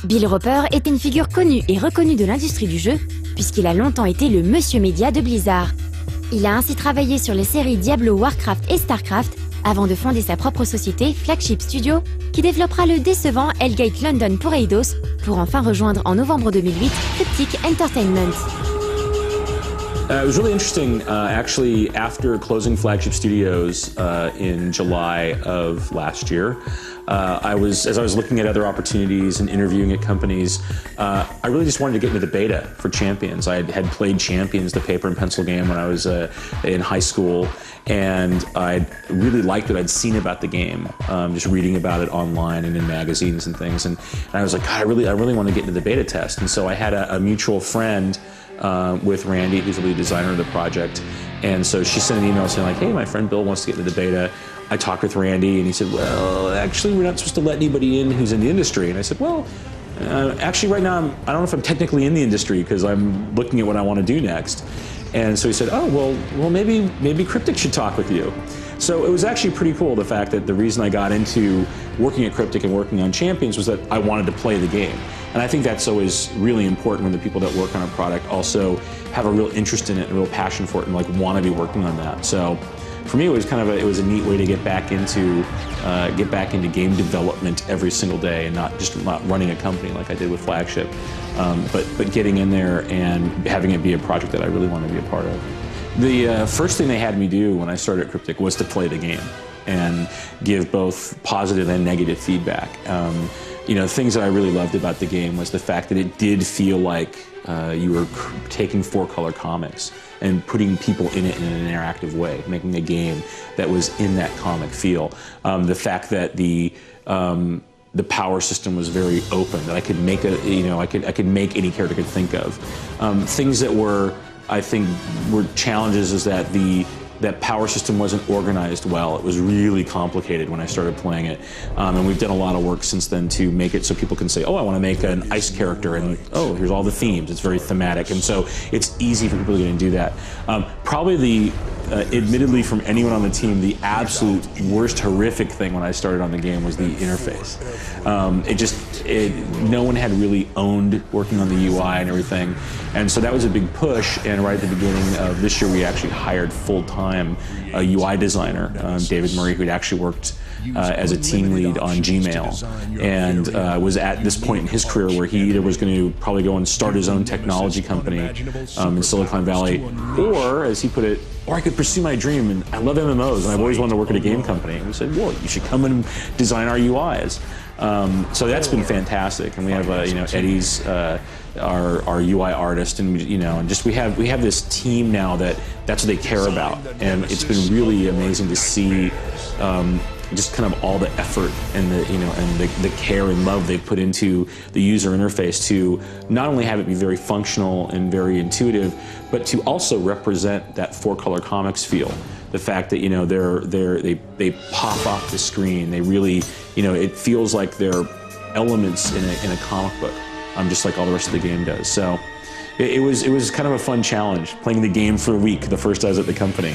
Bill Roper est une figure connue et reconnue de l'industrie du jeu, puisqu'il a longtemps été le monsieur média de Blizzard. Il a ainsi travaillé sur les séries Diablo, Warcraft et Starcraft, avant de fonder sa propre société, Flagship Studio, qui développera le décevant Hellgate London pour Eidos, pour enfin rejoindre en novembre 2008 Cryptic Entertainment. It was really interesting, actually, after closing Flagship Studios in July of last year. As I was looking at other opportunities and interviewing at companies, I really just wanted to get into the beta for Champions. I had played Champions, the paper and pencil game, when I was in high school, and I really liked what I'd seen about the game, just reading about it online and in magazines and things. And I was like, God, I really want to get into the beta test. And so I had a mutual friend with Randy, who's the lead designer of the project. And so she sent an email saying like, hey, my friend Bill wants to get into the beta. I talked with Randy and he said, well, actually we're not supposed to let anybody in who's in the industry. And I said, well, actually right now I don't know if I'm technically in the industry because I'm looking at what I want to do next. And so he said, oh, well maybe Cryptic should talk with you. So it was actually pretty cool, the fact that the reason I got into working at Cryptic and working on Champions was that I wanted to play the game. And I think that's always really important when the people that work on a product also have a real interest in it, a real passion for it, and like want to be working on that. So for me, it was kind of a neat way to get back into game development every single day, and not running a company like I did with Flagship, but getting in there and having it be a project that I really want to be a part of. The first thing they had me do when I started at Cryptic was to play the game and give both positive and negative feedback. You know, things that I really loved about the game was the fact that it did feel like you were taking four-color comics and putting people in it in an interactive way, making a game that was in that comic feel. The fact that the power system was very open, that I could make I could make any character I could think of. Things that I think were challenges is that that power system wasn't organized well. It was really complicated when I started playing it. And we've done a lot of work since then to make it so people can say, oh, I want to make an ice character, and oh, here's all the themes. It's very thematic. And so it's easy for people to get and do that. Probably admittedly from anyone on the team, the absolute worst horrific thing when I started on the game was the interface. No one had really owned working on the UI and everything. And so that was a big push, and right at the beginning of this year we actually hired full-time a UI designer, David Murray, who'd actually worked as a team lead on Gmail, and was at this point in his career where he either was going to probably go and start his own technology company in Silicon Valley, or, as he put it, or I could pursue my dream, and I love MMOs, and I've always wanted to work at a game company. And we said, well, you should come and design our UIs. So that's been fantastic, and we have Eddie's our UI artist, and we have this team now that's what they care about, and it's been really amazing to see just kind of all the effort and the care and love they've put into the user interface to not only have it be very functional and very intuitive, but to also represent that four-color comics feel. The fact that they pop off the screen, they really it feels like they're elements in a comic book, just like all the rest of the game does. So it was kind of a fun challenge playing the game for a week, the first I was at the company.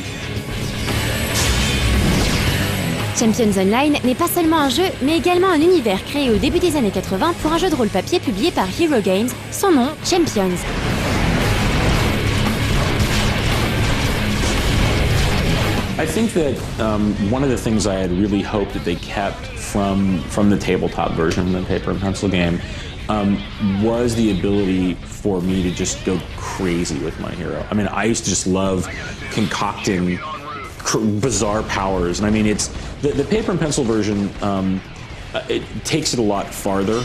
Champions Online n'est pas seulement un jeu, mais également un univers créé au début des années 80 pour un jeu de rôle papier publié par Hero Games, son nom, Champions. I think that one of the things I had really hoped that they kept from the tabletop version, the paper and pencil game, was the ability for me to just go crazy with my hero. I mean, I used to just love concocting bizarre powers, and I mean, it's the paper and pencil version. It takes it a lot farther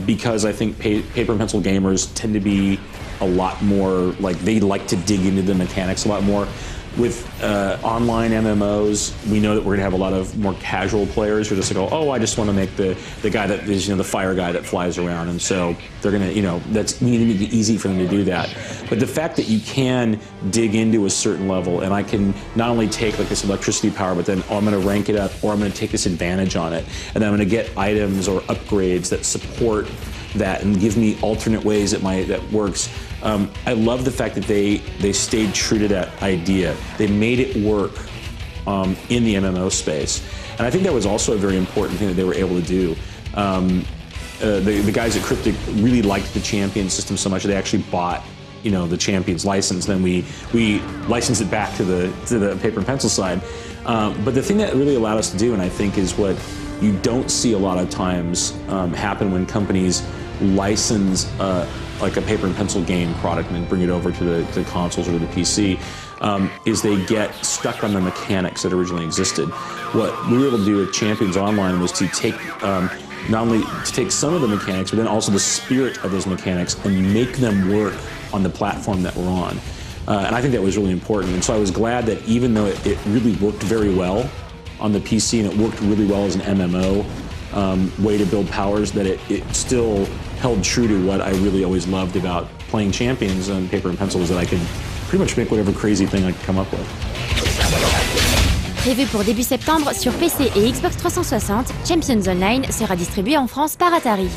because I think paper and pencil gamers tend to be a lot more they like to dig into the mechanics a lot more. With online MMOs, we know that we're going to have a lot of more casual players who are just like, oh, I just want to make the guy that is the fire guy that flies around, and so they're going to that's we need to make it easy for them to do that. But the fact that you can dig into a certain level, and I can not only take this electricity power, but then I'm going to rank it up, or I'm going to take this advantage on it, and then I'm going to get items or upgrades that support that and give me alternate ways that works. I love the fact that they stayed true to that idea. They made it work in the MMO space. And I think that was also a very important thing that they were able to do. the guys at Cryptic really liked the Champions system so much they actually bought, you know, the Champions license. Then we licensed it back to the paper and pencil side. But the thing that really allowed us to do, and I think is what you don't see a lot of times happen when companies license like a paper and pencil game product and then bring it over to the consoles or to the PC, is they get stuck on the mechanics that originally existed. What we were able to do with Champions Online was to take not only to take some of the mechanics, but then also the spirit of those mechanics and make them work on the platform that we're on. And I think that was really important. And so I was glad that even though it really worked very well on the PC and it worked really well as an MMO way to build powers, that it still held true to what I really always loved about playing Champions on paper and pencil, was that I could pretty much make whatever crazy thing I could come up with. Prévu pour début septembre sur PC et Xbox 360, Champions Online sera distribué en France par Atari.